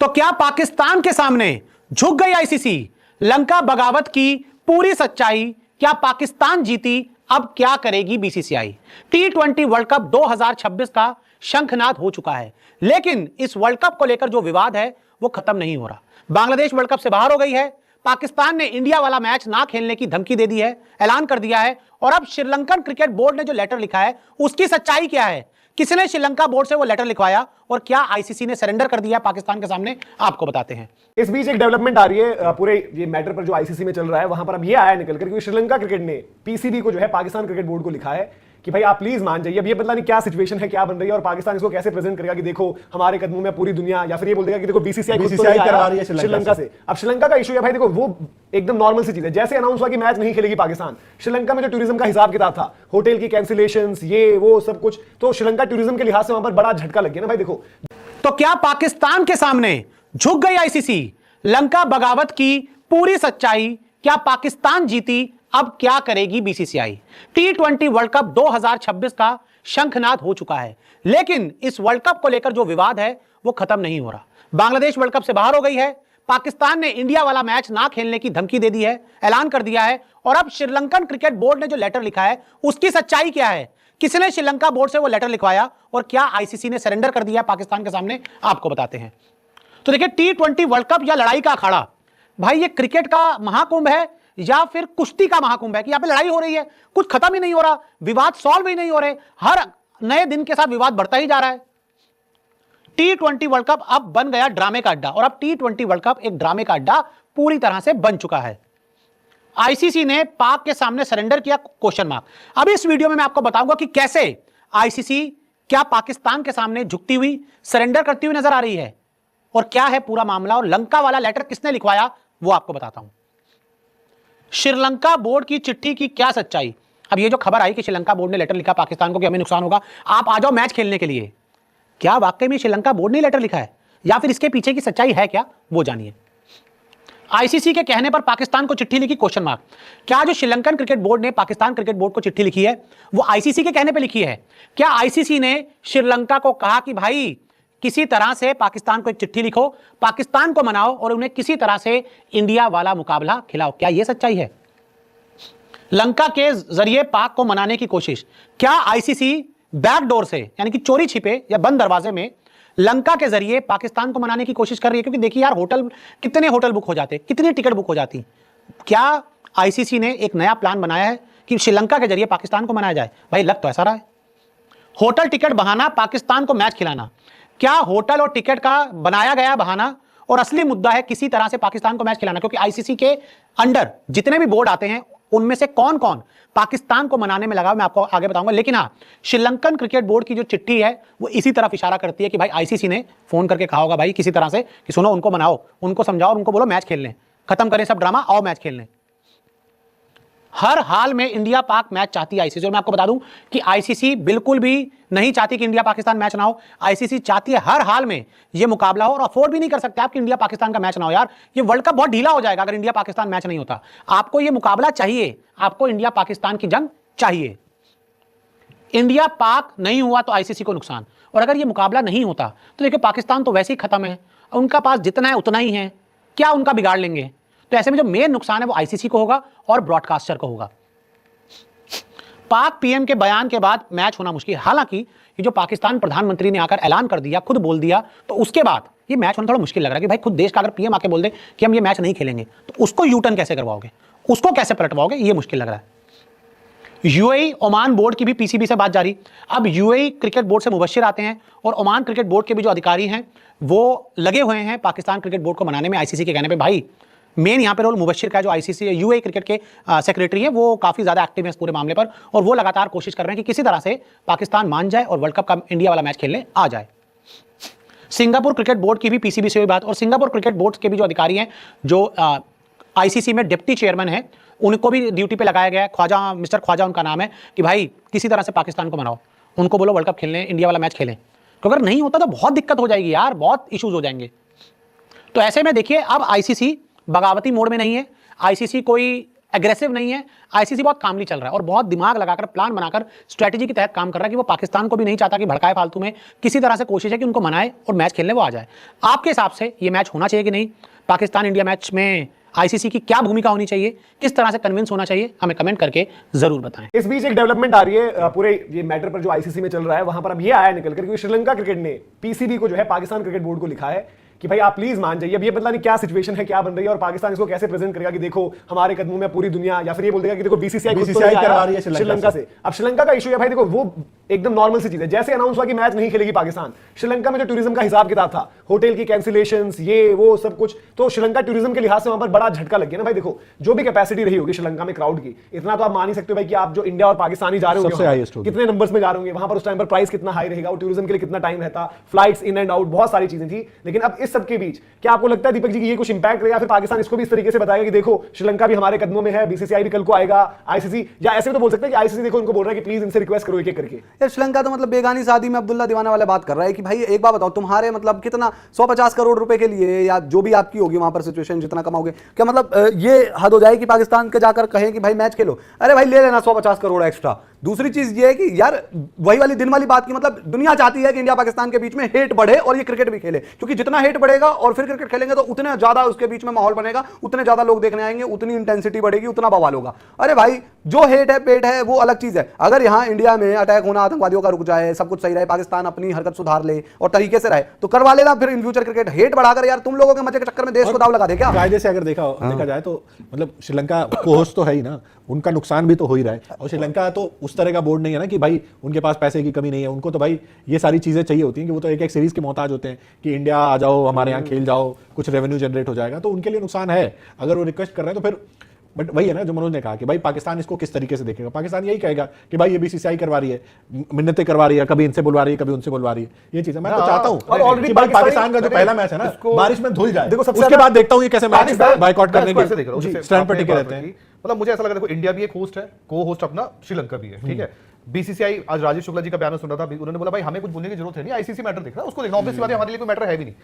तो क्या पाकिस्तान के सामने झुक गई आईसीसी? लंका बगावत की पूरी सच्चाई, क्या पाकिस्तान जीती? अब क्या करेगी बीसीसीआई? T20 वर्ल्ड कप 2026 का शंखनाद हो चुका है, लेकिन इस वर्ल्ड कप को लेकर जो विवाद है वो खत्म नहीं हो रहा। बांग्लादेश वर्ल्ड कप से बाहर हो गई है, पाकिस्तान ने इंडिया वाला मैच ना खेलने की धमकी दे दी है, ऐलान कर दिया है। और अब श्रीलंकन क्रिकेट बोर्ड ने जो लेटर लिखा है उसकी सच्चाई क्या है? किसने श्रीलंका बोर्ड से वो लेटर लिखवाया और क्या आईसीसी ने सरेंडर कर दिया पाकिस्तान के सामने? आपको बताते हैं। इस बीच एक डेवलपमेंट आ रही है पूरे ये मैटर पर जो आईसीसी में चल रहा है, वहां पर अब ये आया निकल कर कि श्रीलंका क्रिकेट ने पीसीबी को जो है पाकिस्तान क्रिकेट बोर्ड को लिखा है कि भाई आप प्लीज मान जाइए। अब ये पता नहीं क्या सिचुएशन है, क्या बन रही है और पाकिस्तान इसको कैसे प्रेजेंट करेगा कि देखो हमारे कदमों में पूरी दुनिया, या फिर ये बोल देगा कि देखो बीसीसीआई करवा रही है श्रीलंका से। अब श्रीलंका का इशू है भाई, देखो वो एकदम नॉर्मल सी चीज है। जैसे अनाउंस हुआ कि मैच नहीं खेलेगी पाकिस्तान, श्रीलंका में जो टूरिज्म का हिसाब किताब था, होटल की कैंसिलेशंस, ये वो सब कुछ, तो श्रीलंका टूरिज्म के लिहाज से वहां पर बड़ा झटका लग गया ना भाई। देखो तो क्या पाकिस्तान के सामने झुक गई आईसीसी? लंका बगावत की पूरी सच्चाई, क्या पाकिस्तान जीती? अब क्या करेगी बीसीसीआई? T20 वर्ल्ड कप 2026 का शंखनाद हो चुका है, लेकिन इस वर्ल्ड कप को लेकर जो विवाद है वो खत्म नहीं हो रहा। बांग्लादेश वर्ल्ड कप से बाहर हो गई है, पाकिस्तान ने इंडिया वाला मैच ना खेलने की धमकी दे दी है, ऐलान कर दिया है। और अब श्रीलंकन क्रिकेट बोर्ड ने जो लेटर लिखा है उसकी सच्चाई क्या है? किसने श्रीलंका बोर्ड से वो लेटर लिखवाया और क्या आईसीसी ने सरेंडर कर दिया पाकिस्तान के सामने? आपको बताते हैं। तो देखिए, T20 वर्ल्ड कप या लड़ाई का अखाड़ा, भाई ये क्रिकेट का महाकुंभ है या फिर कुश्ती का महाकुंभ है कि यहां पे लड़ाई हो रही है, कुछ खत्म ही नहीं हो रहा, विवाद सॉल्व ही नहीं हो रहे, हर नए दिन के साथ विवाद बढ़ता ही जा रहा है। T20 वर्ल्ड कप अब बन गया ड्रामे का अड्डा, और अब T20 वर्ल्ड कप एक ड्रामे का अड्डा पूरी तरह से बन चुका है। आईसीसी ने पाक के सामने सरेंडर किया, क्वेश्चन मार्क। अब इस वीडियो में मैं आपको बताऊंगा कि कैसे आईसीसी क्या पाकिस्तान के सामने झुकती हुई, सरेंडर करती हुई नजर आ रही है, और क्या है पूरा मामला, और लंका वाला लेटर किसने लिखवाया वो आपको बताता हूं। श्रीलंका बोर्ड की चिट्ठी की क्या सच्चाई? अब ये जो खबर आई कि श्रीलंका बोर्ड ने लेटर लिखा पाकिस्तान को कि हमें नुकसान होगा, आप आ जाओ मैच खेलने के लिए, क्या वाकई में श्रीलंका बोर्ड ने लेटर लिखा है या फिर इसके पीछे की सच्चाई है क्या, वो जानिए। आईसीसी के कहने पर पाकिस्तान को चिट्ठी लिखी, क्वेश्चन मार्क। क्या जो श्रीलंकन क्रिकेट बोर्ड ने पाकिस्तान क्रिकेट बोर्ड को चिट्ठी लिखी है वो आईसीसी के कहने पर लिखी है? क्या आईसीसी ने श्रीलंका को कहा कि भाई किसी तरह से पाकिस्तान को एक चिट्ठी लिखो, पाकिस्तान को मनाओ और उन्हें किसी तरह से इंडिया वाला मुकाबला खिलाओ? क्या यह सच्चाई है? लंका के जरिए पाक को मनाने की कोशिश, क्या आईसीसी बैकडोर से यानी कि चोरी छिपे या बंद दरवाजे में लंका के जरिए पाकिस्तान को मनाने की कोशिश कर रही है? क्योंकि देखिए यार, कितने होटल बुक हो जाते, कितनी टिकट बुक हो जाती। क्या आईसीसी ने एक नया प्लान बनाया है कि श्रीलंका के जरिए पाकिस्तान को मनाया जाए? भाई लग तो ऐसा रहा है, होटल टिकट बहाना, पाकिस्तान को मैच खिलाना। क्या होटल और टिकट का बनाया गया बहाना और असली मुद्दा है किसी तरह से पाकिस्तान को मैच खिलाना? क्योंकि आईसीसी के अंडर जितने भी बोर्ड आते हैं उनमें से कौन कौन पाकिस्तान को मनाने में लगा, मैं आपको आगे बताऊंगा। लेकिन हाँ, श्रीलंकन क्रिकेट बोर्ड की जो चिट्ठी है वो इसी तरफ इशारा करती है कि भाई आईसीसी ने फोन करके कहा होगा भाई किसी तरह से कि सुनो, उनको मनाओ, उनको समझाओ, उनको बोलो मैच खेल लें, खत्म करें सब ड्रामा, आओ मैच खेल लें। हर हाल में इंडिया पाक मैच चाहती है आईसीसी, और मैं आपको बता दूं कि आईसीसी बिल्कुल भी नहीं चाहती कि इंडिया पाकिस्तान मैच ना हो। आईसीसी चाहती है हर हाल में ये मुकाबला हो, और अफोर्ड भी नहीं कर सकते आप कि इंडिया पाकिस्तान का मैच ना हो। यार ये वर्ल्ड कप बहुत ढीला हो जाएगा अगर इंडिया पाकिस्तान मैच नहीं होता। आपको ये मुकाबला चाहिए, आपको इंडिया पाकिस्तान की जंग चाहिए। इंडिया पाक नहीं हुआ तो आईसीसी को नुकसान, और अगर ये मुकाबला नहीं होता तो देखिए पाकिस्तान तो वैसे ही खत्म है, उनका पास जितना है उतना ही है, क्या उनका बिगाड़ लेंगे? तो ऐसे में जो मेन नुकसान है वो आईसीसी को होगा और ब्रॉडकास्टर को होगा। पाक पीएम के बयान के बाद मैच होना मुश्किल। हालांकि ये जो पाकिस्तान प्रधानमंत्री ने आकर ऐलान कर दिया, खुद बोल दिया, तो उसके बाद ये मैच होना थोड़ा मुश्किल लग रहा है कि भाई खुद देश का अगर पीएम आके बोल दे कि हम ये मैच नहीं खेलेंगे तो उसको यू टर्न कैसे करवाओगे, उसको कैसे पलटवाओगे, ये मुश्किल लग रहा है। यूएई ओमान बोर्ड की भी पीसीबी से बात जारी। अब यूएई क्रिकेट बोर्ड से मुबश्शिर आते हैं और ओमान क्रिकेट बोर्ड के भी जो अधिकारी हैं वो लगे हुए हैं पाकिस्तान क्रिकेट बोर्ड को मनाने में। आईसीसी के कहने पे भाई मेन यहाँ पे रोल मुबश्शिर का है, जो आईसीसी यूएई क्रिकेट के सेक्रेटरी हैं, वो काफ़ी ज़्यादा एक्टिव है इस पूरे मामले पर, और वो लगातार कोशिश कर रहे हैं कि किसी तरह से पाकिस्तान मान जाए और वर्ल्ड कप का इंडिया वाला मैच खेलने आ जाए। सिंगापुर क्रिकेट बोर्ड की भी पीसीबी से हुई बात, और सिंगापुर क्रिकेट बोर्ड के भी जो अधिकारी हैं, जो आईसीसी में डिप्टी चेयरमैन है, उनको भी ड्यूटी पे लगाया गया है। ख्वाजा, मिस्टर ख्वाजा उनका नाम है, कि भाई किसी तरह से पाकिस्तान को मनाओ, उनको बोलो वर्ल्ड कप खेलने, इंडिया वाला मैच खेलें, क्योंकि अगर नहीं होता तो बहुत दिक्कत हो जाएगी यार, बहुत इशूज हो जाएंगे। तो ऐसे में देखिए अब आईसीसी बगावती मोड में नहीं है, आईसीसी कोई एग्रेसिव नहीं है। आईसीसी बहुत कामली चल रहा है और बहुत दिमाग लगाकर प्लान बनाकर स्ट्रेटेजी के तहत काम कर रहा है कि वो पाकिस्तान को भी नहीं चाहता कि भड़काए फालतू में, किसी तरह से कोशिश है कि उनको मनाए और मैच खेलने वो आ जाए। आपके हिसाब से ये मैच होना चाहिए कि नहीं? पाकिस्तान इंडिया मैच में आईसीसी की क्या भूमिका होनी चाहिए, किस तरह से कन्विंस होना चाहिए, हमें कमेंट करके जरूर बताएं। इस बीच एक डेवलपमेंट आ रही है पूरे ये मैटर पर जो आईसीसी में चल रहा है, वहां पर अब ये आया निकल कर कि श्रीलंका क्रिकेट ने पीसीबी को जो है पाकिस्तान क्रिकेट बोर्ड को लिखा है कि भाई आप प्लीज मान जाइए। अब ये पता नहीं क्या सिचुएशन है, क्या बन रही है और पाकिस्तान इसको कैसे प्रेजेंट करेगा कि देखो हमारे कदमों में पूरी दुनिया, या फिर ये बोल देगा कि देखो बीसीसीआई करवा रही है श्रीलंका से। अब श्रीलंका का इशू है भाई, देखो वो एकदम नॉर्मल सी चीज है। जैसे अनाउंस हुआ कि मैच नहीं खेलेगी पाकिस्तान, श्रीलंका में जो टूरिज्म का हिसाब किताब था, होटल की कैंसिलेशंस, ये वो सब कुछ, तो श्रीलंका टूरिज्म के लिहाज से वहां पर बड़ा झटका लग गया ना भाई। देखो जो भी कैपेसिटी रही होगी श्रीलंका में क्राउड की, इतना तो आप मान ही सकते हो भाई कि आप जो इंडिया और पाकिस्तानी जा रहे होंगे कितने नंबर्स में जा रहे होंगे वहां पर, उस टाइम पर प्राइस कितना हाई रहेगा और टूरिज्म के लिए कितना टाइम रहता, फ्लाइट्स इन एंड आउट, बहुत सारी चीजें थी। लेकिन अब इस सब के बीच क्या आपको लगता है दीपक जी कि ये कुछ इंपैक्ट रहेगा, फिर पाकिस्तान इसको भी इस तरीके से बताएगा कि देखो श्रीलंका भी हमारे कदमों में है, बीसीसीआई भी कल को आएगा, आईसीसी, या ऐसे भी तो बोल सकते हैं कि आईसीसी देखो इनको बोल रहा है कि प्लीज इनसे रिक्वेस्ट करो एक एक करके। यार श्रीलंका तो मतलब बेगानी शादी में अब्दुल्ला दीवाना वाला बात कर रहा है कि भाई एक बात बताओ, तुम्हारे मतलब कितना 150 करोड़ रुपए के लिए या जो भी आपकी होगी वहां पर सिचुएशन जितना कमाओगे, क्या मतलब ये हद हो जाए कि पाकिस्तान के जाकर कहें कि भाई मैच खेलो? अरे भाई ले लेना 150 करोड़ एक्स्ट्रा। दूसरी चीज ये है कि यार वही वाली दिन वाली बात की, मतलब दुनिया चाहती है कि इंडिया पाकिस्तान के बीच में हेट बढ़े और ये क्रिकेट भी खेले, क्योंकि जितना हेट बढ़ेगा और फिर क्रिकेट खेलेंगे तो उतने ज्यादा उसके बीच में माहौल बनेगा, उतने ज्यादा लोग देखने आएंगे, उतनी इंटेंसिटी बढ़ेगी, उतना बवाल होगा। अरे भाई जो हेट है पेट है वो अलग चीज है। अगर यहाँ इंडिया में अटैक होना आतंकवादियों का रुक जाए, सब कुछ सही रहे, पाकिस्तान अपनी हरकत सुधार ले और तरीके से रहे तो करवा लेना फिर इन फ्यूचर क्रिकेट। हेट बढ़ाकर यार तुम लोगों के मजे के चक्कर में देश को दाव लगा दे क्या? कायदे से अगर देखा जाए तो मतलब श्रीलंका को होस्ट तो है ही ना, उनका नुकसान भी तो हो ही रहा है। और श्रीलंका तो उस तरह का बोर्ड नहीं है ना कि भाई उनके पास पैसे की कमी नहीं है, उनको तो भाई ये सारी चीजें चाहिए होती हैं कि वो तो एक एक सीरीज के मोहताज होते हैं कि इंडिया आ जाओ हमारे यहाँ खेल जाओ, कुछ रेवेन्यू जनरेट हो जाएगा, तो उनके लिए नुकसान है अगर वो रिक्वेस्ट कर रहे हैं तो फिर। बट वही है ना जो मनोज ने कहा कि भाई पाकिस्तान इसको किस तरीके से देखेगा। पाकिस्तान यही कहेगा कि भाई ये बीसीसीआई करवा रही है, मिन्नतें करवा रही है, कभी इनसे बुलवा रही है, कभी उनसे बुलवा रही है। ये चीज है, मैं तो चाहता हूं कि भाई पाकिस्तान का जो पहला मैच है ना बारिश में धुल जाए, उसके बाद देखता हूं ये कैसे मैच बायकॉट करने के स्टैंड पर टिके रहते हैं। मतलब मुझे ऐसा लगा, देखो इंडिया भी एक होस्ट है, को होस्ट अपना श्रीलंका भी है, ठीक है। बीसीसीआई, आज राजीव शुक्ला जी का बयान सुन रहा था, उन्होंने बोला भाई हमें कुछ बोलने की जरूरत है नहीं, आईसीसी मैटर देख रहा है, उसको देखना, ऑब्वियसली बात है हमारे लिए कोई मैटर है भी नहीं।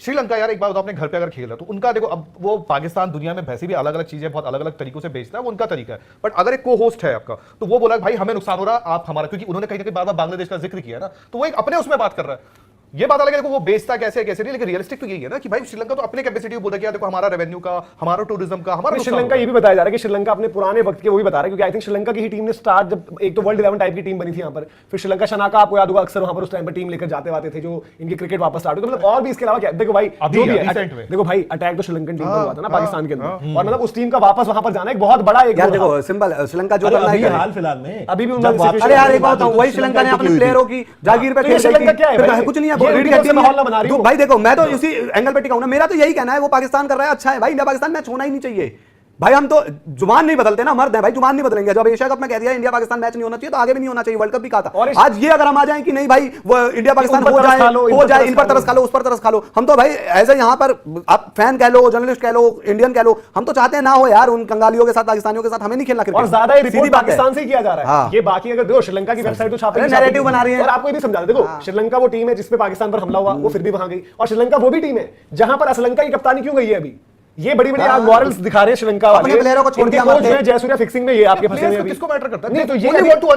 श्रीलंका यार एक बात बताओ, अपने घर पे अगर खेल रहा है तो उनका देखो, अब वो पाकिस्तान दुनिया में वैसे भी अलग अलग चीजें बहुत अलग अलग तरीकों से बेचता है, वो उनका तरीका है। बट अगर एक को होस्ट है आपका तो वो बोला भाई हमें नुकसान हो रहा, आप हमारा, क्योंकि उन्होंने कहीं ना कहीं बार बार बांग्लादेश का जिक्र किया ना, तो वो एक अपने उसमें बात कर रहा है। ये बात अलग है, देखो वो बेचता कैसे कैसे नहीं, लेकिन रियलिस्टिक तो यही है ना कि भाई श्रीलंका तो अपने कैपेसिटी बोल रहा है, देखो हमारा रेवेन्यू का, हमारा टूरिज्म का, हमारा श्रीलंका ये भी बताया जा रहा है कि श्रीलंका अपने पुराने वक्त के वो भी बता रहा है, क्योंकि आई थिंक श्रीलंका की ही टीम ने स्टार्ट, जब एक तो वर्ल्ड 11 टाइप की टीम बनी थी यहाँ पर, फिर श्रीलंका शनाका आपको याद होगा अक्सर वहां पर उस टाइम पर टीम लेकर जाते आते थे जो इनकी क्रिकेट वापस स्टार्ट हुई। मतलब और भी इसके अलावा क्या, देखो भाई जो भी है, देखो भाई अटैक तो श्रीलंकन टीम पर हुआ था ना पाकिस्तान के अंदर, और मतलब उस टीम का वापस वहां पर जाना एक बहुत बड़ा एक, देखो सिंपल श्रीलंका जो करना है हाल फिलहाल में अभी भी, अरे यार एक बात वही श्रीलंका ने अपने प्लेयरों की जागीर पे खेल कुछ नहीं है भाई। देखो मैं तो इसी एंगल पे टिका हूं ना, मेरा तो यही कहना है वो पाकिस्तान कर रहा है अच्छा है भाई, इंडिया पाकिस्तान मैच होना ही नहीं चाहिए भाई। हम तो जुबान नहीं बदलते ना, मर्द है भाई, जुबान नहीं बदलेंगे। जब एशिया कप में कह दिया इंडिया पाकिस्तान मैच नहीं होना चाहिए तो आगे भी नहीं होना चाहिए, वर्ल्ड कप भी कहा था। आज ये अगर हम आ जाए कि नहीं भाई वो इंडिया पाकिस्तान हो जाए, इन पर तरस खा लो, उस पर तरस खा लो, हम तो भाई ऐसे यहाँ पर आप फैन कह लो, जर्नलिस्ट कह लो, इंडियन कह लो, हम तो चाहते हैं ना हो यार उन कंगालियों के साथ, पाकिस्तानियों के साथ हमें नहीं खेलना क्रिकेट। और ज्यादा रिपोर्ट पाकिस्तान से किया जा रहा है। ये बाकी अगर देखो श्रीलंका की वेबसाइट तो छापे नैरेटिव बना रही है, और आपको ये भी समझा देखो श्रीलंका वो टीम है जिसपे पाकिस्तान पर हमला हुआ, वो फिर भी वहां गई, और श्रीलंका वो भी टीम है जहां पर श्रीलंका की कप्तानी क्यों गई है अभी। ये बड़ी बड़ी मॉरल्स दिखा रहे हैं श्रीलंका वाले, प्लेयरों को छोड़ दिया जयसूर्या फिक्सिंग में, ये आपके फंसे हुए हैं। किसको मैटर करता है? नहीं तो ये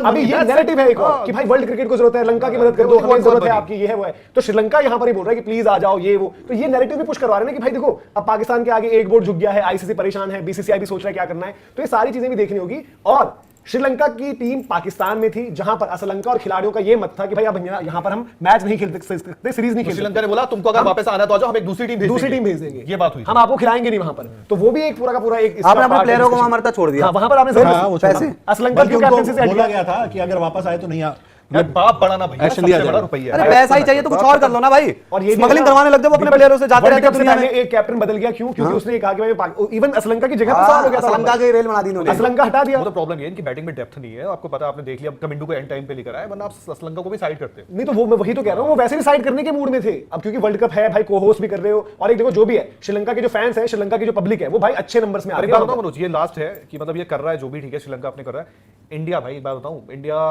अभी ये नैरेटिव है एक और कि भाई वर्ल्ड क्रिकेट को जरूरत है, लंका की मदद कर दो, हमें जरूरत है आपकी, ये है वो है। तो श्रीलंका यहां पर ही बोल रहा है कि प्लीज आ जाओ, ये वो, तो ये नैरेटिव भी पुश करवा रहे हैं कि भाई देखो अब पाकिस्तान के आगे एक बोर्ड झुक गया है, आईसीसी परेशान है, बीसीसीआई भी सोच रहा है क्या करना है, तो ये सारी चीजें भी देखनी होगी। और श्रीलंका की टीम पाकिस्तान में थी जहां पर श्रीलंका और खिलाड़ियों का ये मत था कि भाई अब यहां पर हम मैच नहीं खेल सकते, सीरीज नहीं खेल। श्रीलंका ने बोला तुमको अगर वापस आना तो आ जाओ, हम एक दूसरी टीम भेज देंगे, ये बात हुई, हम आपको खिलाएंगे नहीं वहां पर। तो वो भी एक पूरा का पूरा एक आपने अपने प्लेयरों को वहां मरता छोड़ दिया, वहां पर आपने पैसे श्रीलंका की कैप्टनसी से बोला गया था कि अगर वापस आए तो नहीं बाप बड़ा ना भैया, सबसे बड़ा रुपया। अरे पैसा ही चाहिए तो कुछ और कर लो ना भाई, और ये स्मगलिंग करवाने लग जाओ अपने प्लेयरों से, जाते रहते दुनिया में। एक कैप्टन बदल गया क्यों? क्योंकि उसने कहा कि भाई इवन श्रीलंका की जगह पर सवाल हो गया था, श्रीलंका की रेल बना दी उन्होंने, श्रीलंका हटा दिया। वो तो प्रॉब्लम ये है इनकी बैटिंग में डेप्थ नहीं है, आपको पता, आपने देख लिया कमिंडू को एंड टाइम पे लेकर आए, वरना आप श्रीलंका को भी साइड करते। नहीं तो वो मैं वही तो कह रहा हूं, वो वैसे भी साइड करने के मूड में थे। अब क्योंकि वर्ल्ड कप है भाई, को होस्ट भी कर रहे हो, और एक देखो जो भी है श्रीलंका के जो फैंस है, श्रीलंका की जो पब्लिक है, वो भाई अच्छे नंबर्स में आ रही है। मनोज ये लास्ट है कि मतलब ये कर रहा है जो भी ठीक है, श्रीलंका अपने कर रहा है। इंडिया भाई एक बात बताऊं, इंडिया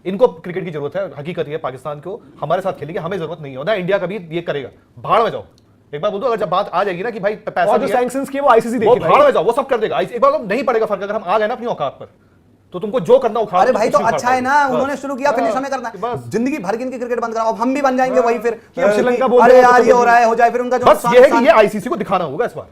इनको क्रिकेट की जरूरत है, हकीकत है पाकिस्तान को हमारे साथ खेलेंगे, हमें जरूरत नहीं है ना इंडिया कभी ये करेगा, भाड़ में जाओ। एक बार बोल दो, अगर जब बात आ जाएगी ना कि भाई पैसा और जो नहीं है, सैंक्शंस किए वो आईसीसी वो देखेगी भाड़ भाई। में जाओ, वो सब कर देगा। एक बार नहीं पड़ेगा फर्क, अगर हम आ गए ना अपनी औकात पर, तो तुमको जो करना उखाड़ अरे दो, भाई कुछ तो नहीं अच्छा है उखाड़ ना, पाओगे। उन्होंने बस। शुरू किया, फिनिश हाँ, हमें करना है। बस। जिंदगी भर की इनकी क्रिकेट बंद कराओ, अब हम भी बन जाएंगे वही फिर कि अब श्रीलंका बोल अरे रहे हो यार तो ये हो रहा है, हो जाए फिर उनका जो बस ये है कि ये आईसीसी को दिखाना होगा इस बार,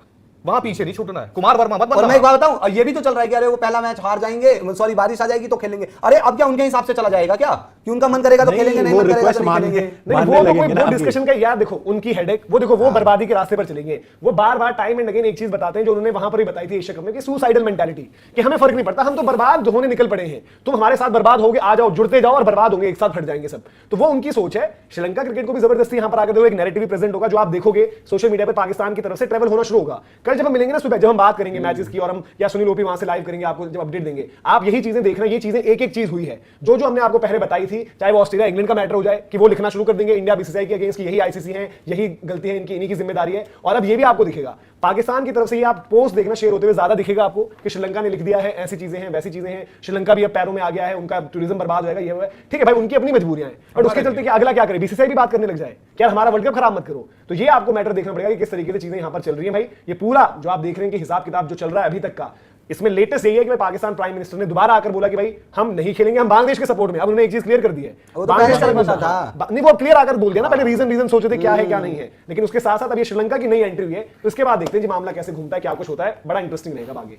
वहां पीछे नहीं छूटना है। कुमार वर्मा मत और मैं बनना। एक बात बताऊं, और ये भी तो चल रहा है कि अरे वो पहला मैच हार जाएंगे, सॉरी बारिश आ जाएगी तो खेलेंगे। अरे अब क्या उनके हिसाब से चला जाएगा क्या, कि उनका मन करेगा तो नहीं, खेलेंगे, नहीं वो मन करेगा request तो नहीं मानने- खेलेंगे। नहीं मानने वो तो कोई लगेंगे ना वो अभी। डिस्कशन का यार देखो उनकी हेडेक, वो देखो वो बर्बादी के रास्ते पर चलेंगे। वो बार बार टाइम एंड अगेन एक चीज बताते हैं जो उन्होंने वहां पर ही बताई थी एशिया कप में, कि सुसाइडल मेंटालिटी, कि हमें फर्क नहीं पड़ता, हम तो बर्बाद होने निकल पड़े हैं, तुम हमारे साथ बर्बाद होगे, आ जाओ, जुड़ते जाओ और बर्बाद होंगे, एक साथ फट जाएंगे सब। तो वो उनकी सोच है। श्रीलंका क्रिकेट को भी जबरदस्ती यहां पर आकर देखो एक नैरेटिव प्रेजेंट होगा, जो आप देखोगे सोशल मीडिया पर पाकिस्तान की तरफ से ट्रैवल होना शुरू होगा। कल जब हम मिलेंगे ना सुबह, जब हम बात करेंगे मैचेस की, और हम या सुनील ओपी वहां से लाइव करेंगे, आपको जब अपडेट देंगे, आप यही चीजें देखना। ये चीजें एक एक चीज हुई है जो जो हमने आपको पहले बताई थी, चाहे वो ऑस्ट्रेलिया इंग्लैंड का मैटर हो जाए कि वो लिखना शुरू कर देंगे इंडिया बीसीसीआई के अगेंस्ट, यही आईसीसी है, यही गलती है इनकी, इन्हीं की जिम्मेदारी है। और अब ये भी आपको दिखेगा पाकिस्तान की तरफ से, ये आप पोस्ट देखना शेयर होते हुए ज्यादा दिखेगा आपको, कि श्रीलंका ने लिख दिया है, ऐसी चीजें हैं, वैसी चीजें हैं, श्रीलंका भी अब पैरों में आ गया है, उनका टूरिज्म बर्बाद हो जाएगा, ये हुआ है। ठीक है भाई, उनकी अपनी मजबूरियां हैं, बट उसके चलते कि अगला क्या करे, बीसीसीआई भी बात करने लग जाए कि यार हमारा वर्ल्ड कप खराब मत करो। तो ये आपको मैटर देखना पड़ेगा कि किस तरीके से चीजें यहां पर चल रही हैं भाई। ये पूरा जो आप देख रहे हैं कि हिसाब किताब जो चल रहा है अभी तक का, इसमें लेटेस्ट यही है कि भाई पाकिस्तान प्राइम मिनिस्टर ने दोबारा आकर बोला कि भाई हम नहीं खेलेंगे, हम बांग्लादेश के सपोर्ट में। अब उन्होंने एक चीज क्लियर कर दी है, वो तो बांग्लादेश पहले का से पता था। नहीं, वो क्लियर आकर बोल दिया ना, पहले रीजन सोचे थे क्या है क्या नहीं है, लेकिन उसके साथ साथ अब ये श्रीलंका की नई एंट्री हुई है, तो इसके बाद देखते हैं जी मामला कैसे घूमता है, क्या कुछ होता है, बड़ा इंटरेस्टिंग रहेगा आगे।